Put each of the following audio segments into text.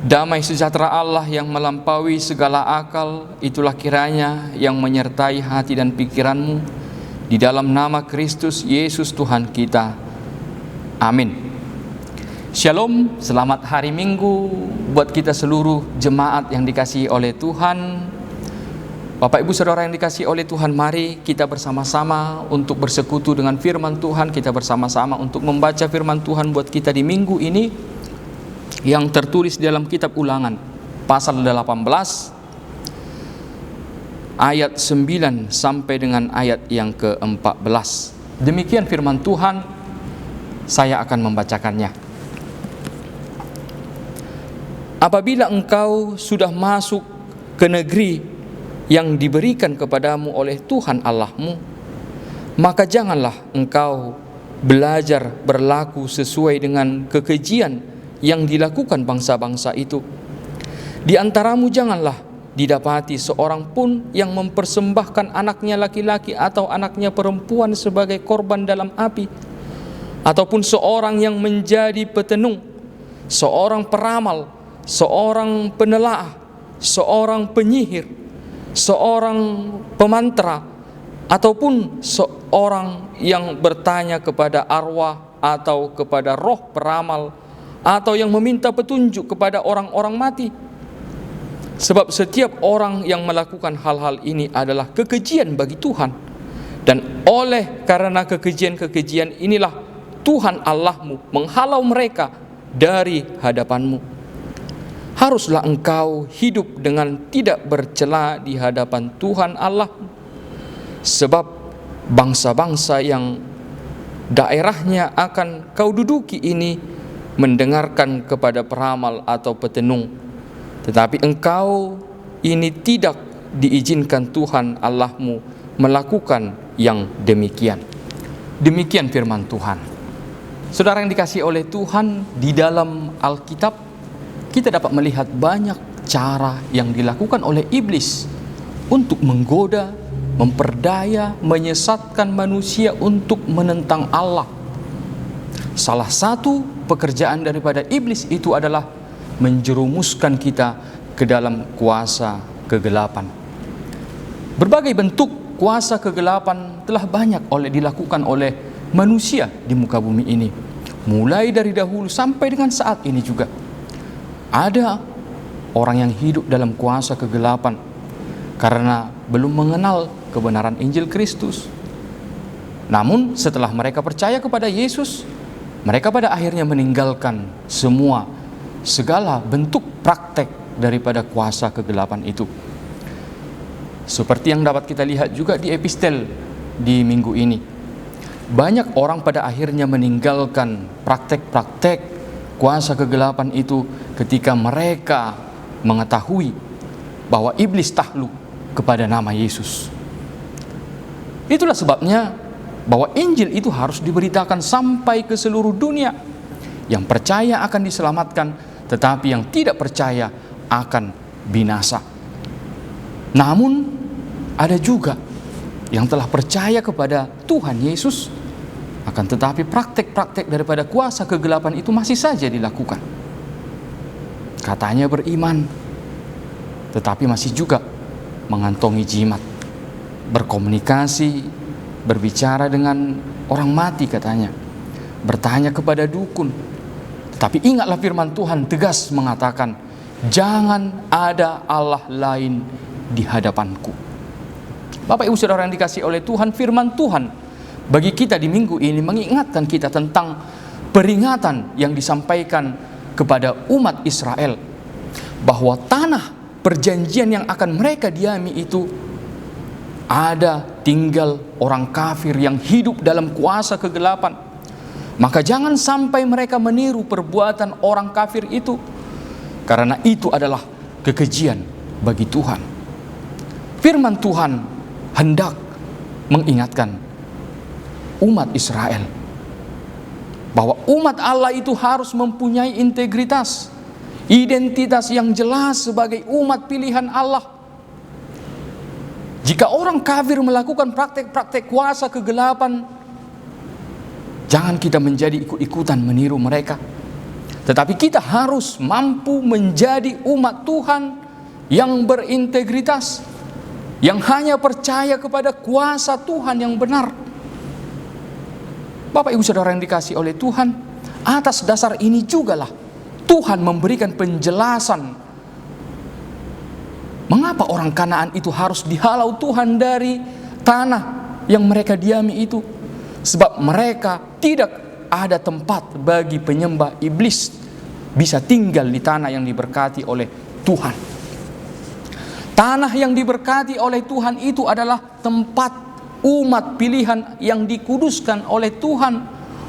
Damai sejahtera Allah yang melampaui segala akal, itulah kiranya yang menyertai hati dan pikiranmu, di dalam nama Kristus Yesus Tuhan kita. Amin. Shalom, selamat hari Minggu buat kita seluruh jemaat yang dikasihi oleh Tuhan. Bapak Ibu Saudara yang dikasihi oleh Tuhan, mari kita bersama-sama untuk bersekutu dengan firman Tuhan. Kita bersama-sama untuk membaca firman Tuhan buat kita di minggu ini, yang tertulis dalam kitab Ulangan pasal 18 ayat 9 sampai dengan ayat yang ke-14. Demikian firman Tuhan, saya akan membacakannya. Apabila engkau sudah masuk ke negeri yang diberikan kepadamu oleh Tuhan Allahmu, maka janganlah engkau belajar berlaku sesuai dengan kekejian yang dilakukan bangsa-bangsa itu. Di antaramu janganlah didapati seorang pun yang mempersembahkan anaknya laki-laki atau anaknya perempuan sebagai korban dalam api, ataupun seorang yang menjadi petenung, seorang peramal, seorang penelaah, seorang penyihir, seorang pemantra, ataupun seorang yang bertanya kepada arwah atau kepada roh peramal, atau yang meminta petunjuk kepada orang-orang mati. Sebab setiap orang yang melakukan hal-hal ini adalah kekejian bagi Tuhan, dan oleh karena kekejian-kekejian inilah Tuhan Allahmu menghalau mereka dari hadapanmu. Haruslah engkau hidup dengan tidak bercela di hadapan Tuhan Allahmu, sebab bangsa-bangsa yang daerahnya akan kau duduki ini mendengarkan kepada peramal atau petenung, tetapi engkau ini tidak diizinkan Tuhan Allahmu melakukan yang demikian. Demikian firman Tuhan. Saudara yang dikasihi oleh Tuhan, di dalam Alkitab kita dapat melihat banyak cara yang dilakukan oleh iblis untuk menggoda, memperdaya, menyesatkan manusia untuk menentang Allah. Salah satu pekerjaan daripada iblis itu adalah menjerumuskan kita ke dalam kuasa kegelapan. Berbagai bentuk kuasa kegelapan telah banyak dilakukan oleh manusia di muka bumi ini. Mulai dari dahulu sampai dengan saat ini juga. Ada orang yang hidup dalam kuasa kegelapan karena belum mengenal kebenaran Injil Kristus. Namun setelah mereka percaya kepada Yesus, mereka pada akhirnya meninggalkan segala bentuk praktek daripada kuasa kegelapan itu. Seperti yang dapat kita lihat juga di epistel di minggu ini. Banyak orang pada akhirnya meninggalkan praktek-praktek kuasa kegelapan itu ketika mereka mengetahui bahwa iblis takluk kepada nama Yesus. Itulah sebabnya bahwa Injil itu harus diberitakan sampai ke seluruh dunia. Yang percaya akan diselamatkan, tetapi yang tidak percaya akan binasa. Namun ada juga yang telah percaya kepada Tuhan Yesus, akan tetapi praktek-praktek daripada kuasa kegelapan itu masih saja dilakukan. Katanya beriman, tetapi masih juga mengantongi jimat, berkomunikasi, berbicara dengan orang mati katanya, bertanya kepada dukun. Tetapi ingatlah firman Tuhan tegas mengatakan, jangan ada Allah lain di hadapanku. Bapak Ibu Saudara yang dikasihi oleh Tuhan, firman Tuhan bagi kita di minggu ini mengingatkan kita tentang peringatan yang disampaikan kepada umat Israel, bahwa tanah perjanjian yang akan mereka diami itu ada tinggal orang kafir yang hidup dalam kuasa kegelapan. Maka jangan sampai mereka meniru perbuatan orang kafir itu, karena itu adalah kekejian bagi Tuhan. Firman Tuhan hendak mengingatkan umat Israel bahwa umat Allah itu harus mempunyai integritas, identitas yang jelas sebagai umat pilihan Allah. Jika orang kafir melakukan praktek-praktek kuasa kegelapan, jangan kita menjadi ikut-ikutan meniru mereka. Tetapi kita harus mampu menjadi umat Tuhan yang berintegritas, yang hanya percaya kepada kuasa Tuhan yang benar. Bapak Ibu Saudara yang dikasihi oleh Tuhan, atas dasar ini jugalah Tuhan memberikan penjelasan mengapa orang Kanaan itu harus dihalau Tuhan dari tanah yang mereka diami itu. Sebab mereka tidak ada tempat bagi penyembah iblis bisa tinggal di tanah yang diberkati oleh Tuhan. Tanah yang diberkati oleh Tuhan itu adalah tempat umat pilihan yang dikuduskan oleh Tuhan,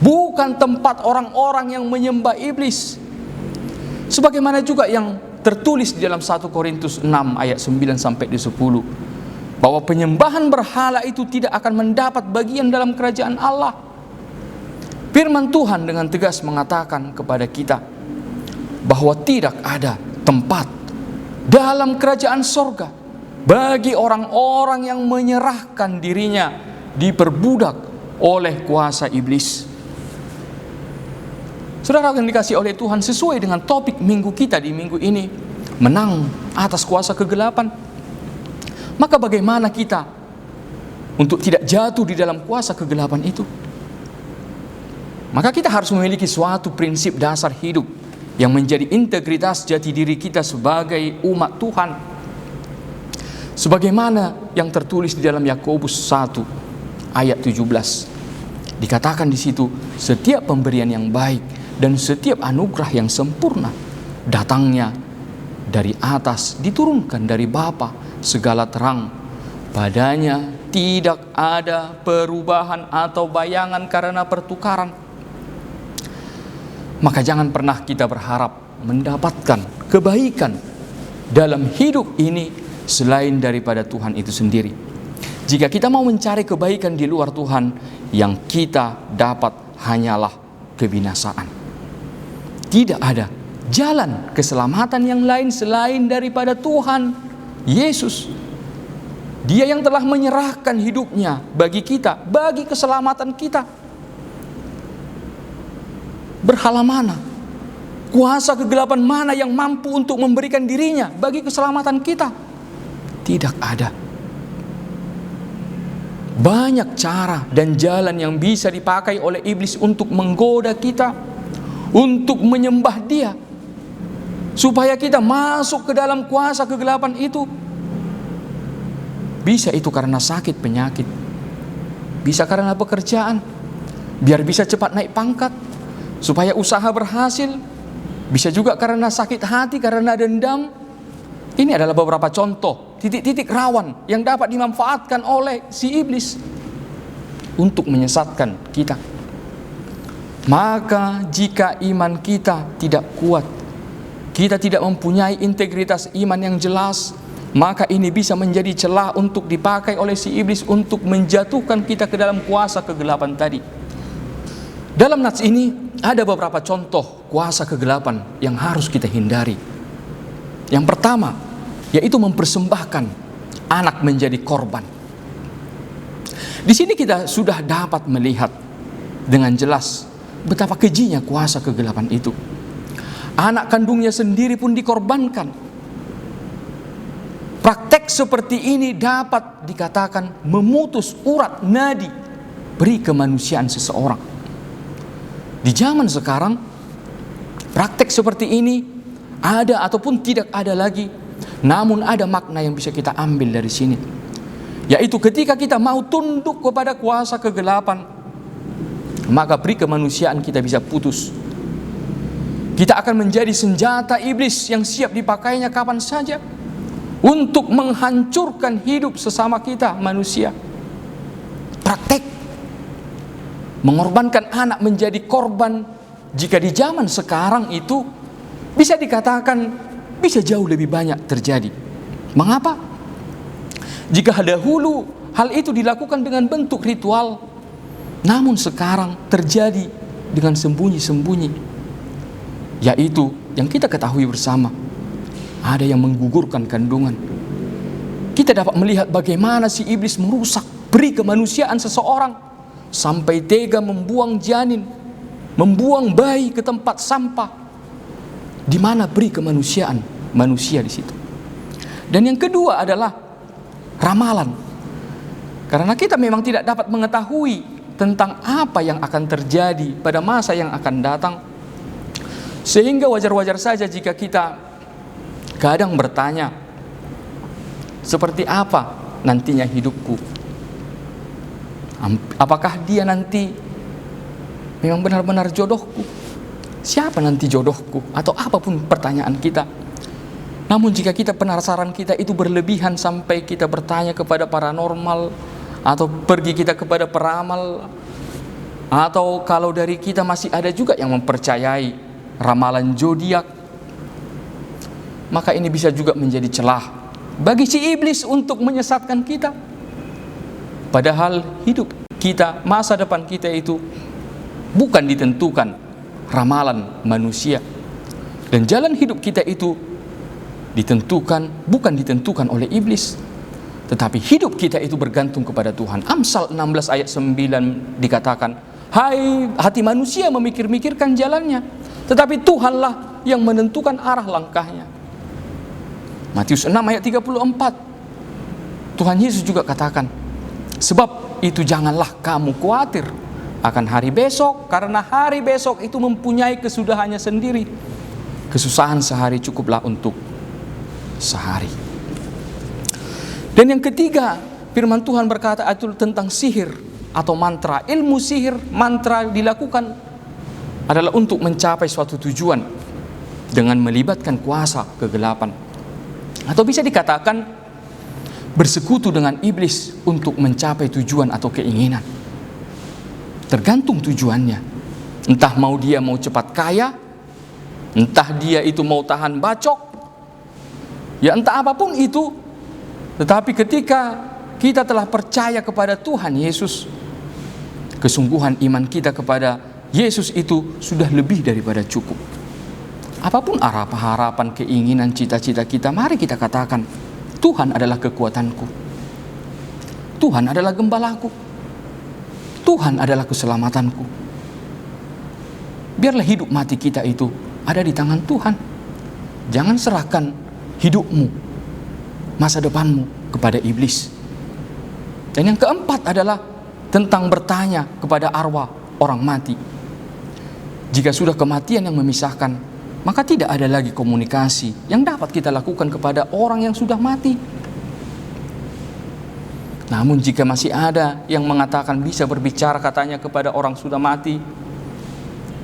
bukan tempat orang-orang yang menyembah iblis. Sebagaimana juga yang tertulis di dalam 1 Korintus 6 ayat 9 sampai 10, bahwa penyembahan berhala itu tidak akan mendapat bagian dalam kerajaan Allah. Firman Tuhan dengan tegas mengatakan kepada kita bahwa tidak ada tempat dalam kerajaan sorga bagi orang-orang yang menyerahkan dirinya diperbudak oleh kuasa iblis. Saudara yang dikasihi oleh Tuhan, sesuai dengan topik minggu kita di minggu ini, menang atas kuasa kegelapan. Maka bagaimana kita untuk tidak jatuh di dalam kuasa kegelapan itu? Maka kita harus memiliki suatu prinsip dasar hidup yang menjadi integritas jati diri kita sebagai umat Tuhan. Sebagaimana yang tertulis di dalam Yakobus 1 ayat 17. Dikatakan di situ, setiap pemberian yang baik dan setiap anugerah yang sempurna datangnya dari atas, diturunkan dari Bapa segala terang. Padanya tidak ada perubahan atau bayangan karena pertukaran. Maka jangan pernah kita berharap mendapatkan kebaikan dalam hidup ini selain daripada Tuhan itu sendiri. Jika kita mau mencari kebaikan di luar Tuhan, yang kita dapat hanyalah kebinasaan. Tidak ada jalan keselamatan yang lain selain daripada Tuhan Yesus. Dia yang telah menyerahkan hidupnya bagi kita, bagi keselamatan kita. Berhala mana, kuasa kegelapan mana yang mampu untuk memberikan dirinya bagi keselamatan kita? Tidak ada. Banyak cara dan jalan yang bisa dipakai oleh iblis untuk menggoda kita, untuk menyembah dia, supaya kita masuk ke dalam kuasa kegelapan itu. Bisa itu karena sakit penyakit, bisa karena pekerjaan, biar bisa cepat naik pangkat, supaya usaha berhasil. Bisa juga karena sakit hati, karena dendam. Ini adalah beberapa contoh titik-titik rawan yang dapat dimanfaatkan oleh si iblis untuk menyesatkan kita. Maka jika iman kita tidak kuat, kita tidak mempunyai integritas iman yang jelas, maka ini bisa menjadi celah untuk dipakai oleh si iblis untuk menjatuhkan kita ke dalam kuasa kegelapan tadi. Dalam nats ini ada beberapa contoh kuasa kegelapan yang harus kita hindari. Yang pertama, yaitu mempersembahkan anak menjadi korban. Di sini kita sudah dapat melihat dengan jelas betapa kejinya kuasa kegelapan itu. Anak kandungnya sendiri pun dikorbankan. Praktek seperti ini dapat dikatakan memutus urat nadi peri kemanusiaan seseorang. Di zaman sekarang, praktek seperti ini ada ataupun tidak ada lagi, namun ada makna yang bisa kita ambil dari sini, yaitu ketika kita mau tunduk kepada kuasa kegelapan, maka peri kemanusiaan kita bisa putus. Kita akan menjadi senjata iblis yang siap dipakainya kapan saja untuk menghancurkan hidup sesama kita manusia. Praktek mengorbankan anak menjadi korban, jika di zaman sekarang itu bisa dikatakan bisa jauh lebih banyak terjadi. Mengapa? Jika dahulu hal itu dilakukan dengan bentuk ritual, namun sekarang terjadi dengan sembunyi-sembunyi, yaitu yang kita ketahui bersama, ada yang menggugurkan kandungan. Kita dapat melihat bagaimana si iblis merusak peri kemanusiaan seseorang, sampai tega membuang janin, membuang bayi ke tempat sampah, di mana beri kemanusiaan manusia di situ. Dan yang kedua adalah ramalan. Karena kita memang tidak dapat mengetahui tentang apa yang akan terjadi pada masa yang akan datang. Sehingga wajar-wajar saja jika kita kadang bertanya, seperti apa nantinya hidupku? Apakah dia nanti memang benar-benar jodohku? Siapa nanti jodohku? Atau apapun pertanyaan kita. Namun jika kita penasaran kita itu berlebihan sampai kita bertanya kepada paranormal, atau pergi kita kepada peramal, atau kalau dari kita masih ada juga yang mempercayai ramalan zodiak, maka ini bisa juga menjadi celah bagi si iblis untuk menyesatkan kita. Padahal hidup kita, masa depan kita itu bukan ditentukan ramalan manusia, dan jalan hidup kita itu bukan ditentukan oleh iblis, tetapi hidup kita itu bergantung kepada Tuhan. Amsal 16 ayat 9 dikatakan, hai hati manusia memikir-mikirkan jalannya, tetapi Tuhanlah yang menentukan arah langkahnya. Matius 6 ayat 34, Tuhan Yesus juga katakan, sebab itu janganlah kamu khawatir akan hari besok, karena hari besok itu mempunyai kesudahannya sendiri. Kesusahan sehari cukuplah untuk sehari. Dan yang ketiga, firman Tuhan berkata itu tentang sihir atau mantra. Ilmu sihir, mantra dilakukan adalah untuk mencapai suatu tujuan dengan melibatkan kuasa kegelapan, atau bisa dikatakan bersekutu dengan iblis untuk mencapai tujuan atau keinginan. Tergantung tujuannya. Entah dia mau cepat kaya, entah dia itu mau tahan bacok, ya entah apapun itu. Tetapi ketika kita telah percaya kepada Tuhan Yesus, kesungguhan iman kita kepada Yesus itu sudah lebih daripada cukup. Apapun harapan, keinginan, cita-cita kita, mari kita katakan, Tuhan adalah kekuatanku, Tuhan adalah gembalaku, Tuhan adalah keselamatanku. Biarlah hidup mati kita itu ada di tangan Tuhan. Jangan serahkan hidupmu, masa depanmu kepada iblis. Dan yang keempat adalah tentang bertanya kepada arwah orang mati. Jika sudah kematian yang memisahkan, maka tidak ada lagi komunikasi yang dapat kita lakukan kepada orang yang sudah mati. Namun jika masih ada yang mengatakan bisa berbicara katanya kepada orang sudah mati,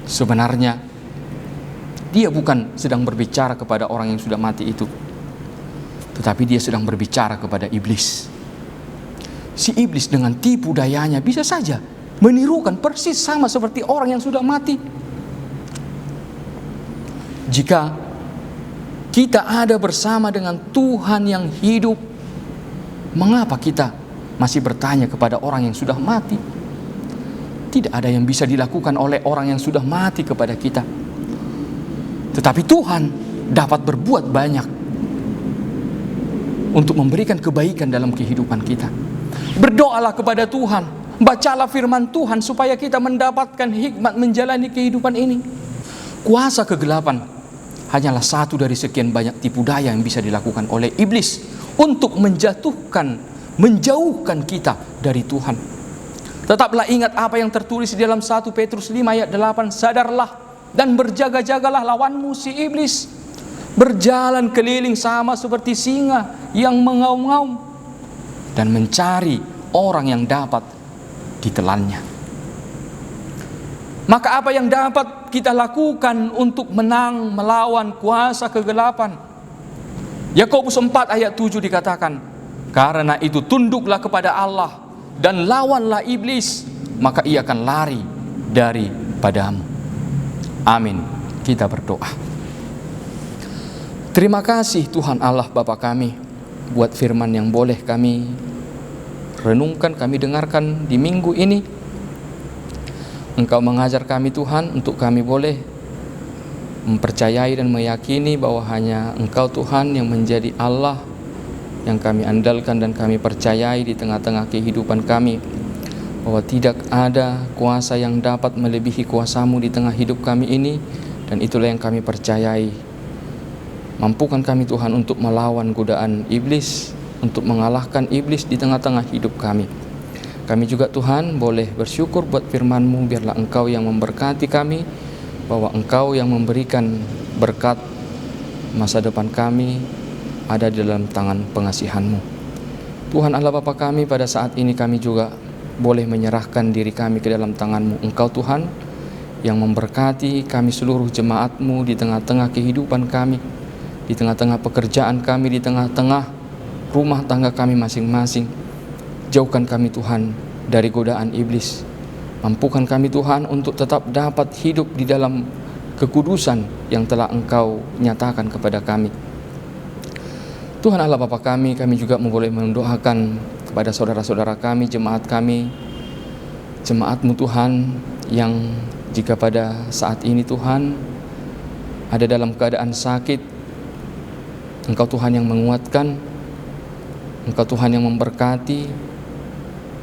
sebenarnya dia bukan sedang berbicara kepada orang yang sudah mati itu, tetapi dia sedang berbicara kepada iblis. Si iblis dengan tipu dayanya bisa saja menirukan persis sama seperti orang yang sudah mati. Jika kita ada bersama dengan Tuhan yang hidup, mengapa kita masih bertanya kepada orang yang sudah mati? Tidak ada yang bisa dilakukan oleh orang yang sudah mati kepada kita. Tetapi Tuhan dapat berbuat banyak untuk memberikan kebaikan dalam kehidupan kita. Berdoalah kepada Tuhan, bacalah firman Tuhan supaya kita mendapatkan hikmat menjalani kehidupan ini. Kuasa kegelapan hanyalah satu dari sekian banyak tipu daya yang bisa dilakukan oleh iblis untuk menjauhkan kita dari Tuhan. Tetaplah ingat apa yang tertulis di dalam 1 Petrus 5 ayat 8, sadarlah dan berjaga-jagalah lawanmu si iblis berjalan keliling sama seperti singa yang mengaum-ngaum dan mencari orang yang dapat ditelannya. Maka apa yang dapat kita lakukan untuk menang melawan kuasa kegelapan? Yakobus 4 ayat 7 dikatakan, karena itu tunduklah kepada Allah dan lawanlah iblis, maka ia akan lari daripadamu. Amin. Kita berdoa. Terima kasih Tuhan Allah Bapa kami buat firman yang boleh kami renungkan, kami dengarkan di minggu ini. Engkau mengajar kami Tuhan untuk kami boleh mempercayai dan meyakini bahwa hanya Engkau Tuhan yang menjadi Allah yang kami andalkan dan kami percayai di tengah-tengah kehidupan kami, bahwa tidak ada kuasa yang dapat melebihi kuasa-Mu di tengah hidup kami ini, dan itulah yang kami percayai Mampukan kami Tuhan untuk melawan godaan iblis, untuk mengalahkan iblis di tengah-tengah hidup kami. Kami juga Tuhan boleh bersyukur buat firman-Mu, biarlah Engkau yang memberkati kami, bahwa Engkau yang memberikan berkat masa depan kami ada di dalam tangan pengasihan-Mu. Tuhan Allah Bapa kami, pada saat ini kami juga boleh menyerahkan diri kami ke dalam tangan-Mu. Engkau Tuhan yang memberkati kami seluruh jemaat-Mu di tengah-tengah kehidupan kami, di tengah-tengah pekerjaan kami, di tengah-tengah rumah tangga kami masing-masing. Jauhkan kami Tuhan dari godaan iblis. Mampukan kami Tuhan untuk tetap dapat hidup di dalam kekudusan yang telah Engkau nyatakan kepada kami. Tuhan Allah Bapa kami juga boleh mendoakan kepada saudara-saudara kami, jemaat-Mu Tuhan, yang jika pada saat ini Tuhan ada dalam keadaan sakit, Engkau Tuhan yang menguatkan, Engkau Tuhan yang memberkati.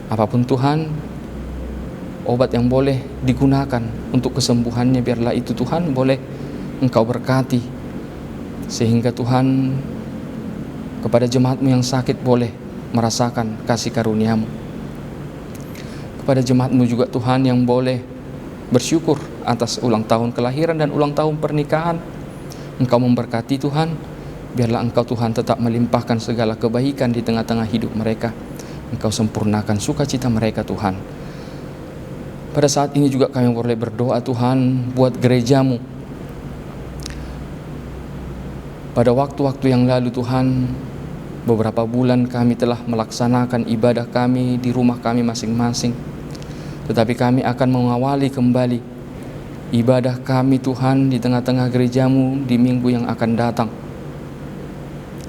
Apapun Tuhan, obat yang boleh digunakan untuk kesembuhannya, biarlah itu Tuhan boleh Engkau berkati, sehingga Tuhan kepada jemaat-Mu yang sakit boleh merasakan kasih karunia-Mu. Kepada jemaat-Mu juga Tuhan yang boleh bersyukur atas ulang tahun kelahiran dan ulang tahun pernikahan, Engkau memberkati Tuhan, biarlah Engkau Tuhan tetap melimpahkan segala kebaikan di tengah-tengah hidup mereka. Engkau sempurnakan sukacita mereka Tuhan. Pada saat ini juga kami boleh berdoa Tuhan buat gereja-Mu. Pada waktu-waktu yang lalu Tuhan, beberapa bulan kami telah melaksanakan ibadah kami di rumah kami masing-masing. Tetapi kami akan mengawali kembali ibadah kami Tuhan di tengah-tengah gereja-Mu di minggu yang akan datang.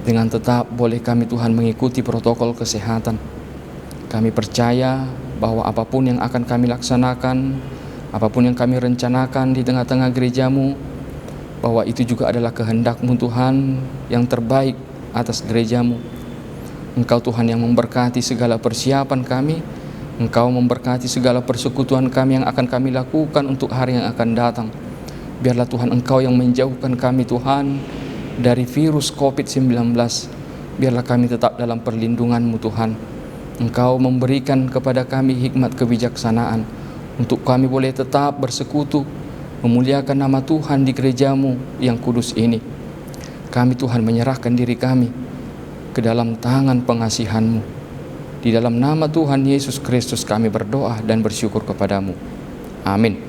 Dengan tetap boleh kami Tuhan mengikuti protokol kesehatan. Kami percaya bahwa apapun yang akan kami laksanakan, apapun yang kami rencanakan di tengah-tengah gereja-Mu, bahwa itu juga adalah kehendak-Mu Tuhan yang terbaik atas gereja-Mu. Engkau Tuhan yang memberkati segala persiapan kami, Engkau memberkati segala persekutuan kami yang akan kami lakukan untuk hari yang akan datang. Biarlah Tuhan Engkau yang menjauhkan kami Tuhan dari virus COVID-19. Biarlah kami tetap dalam perlindungan-Mu Tuhan. Engkau memberikan kepada kami hikmat kebijaksanaan untuk kami boleh tetap bersekutu, memuliakan nama Tuhan di gereja-Mu yang kudus ini. Kami Tuhan menyerahkan diri kami ke dalam tangan pengasihan-Mu. Di dalam nama Tuhan Yesus Kristus kami berdoa dan bersyukur kepadamu. Amin.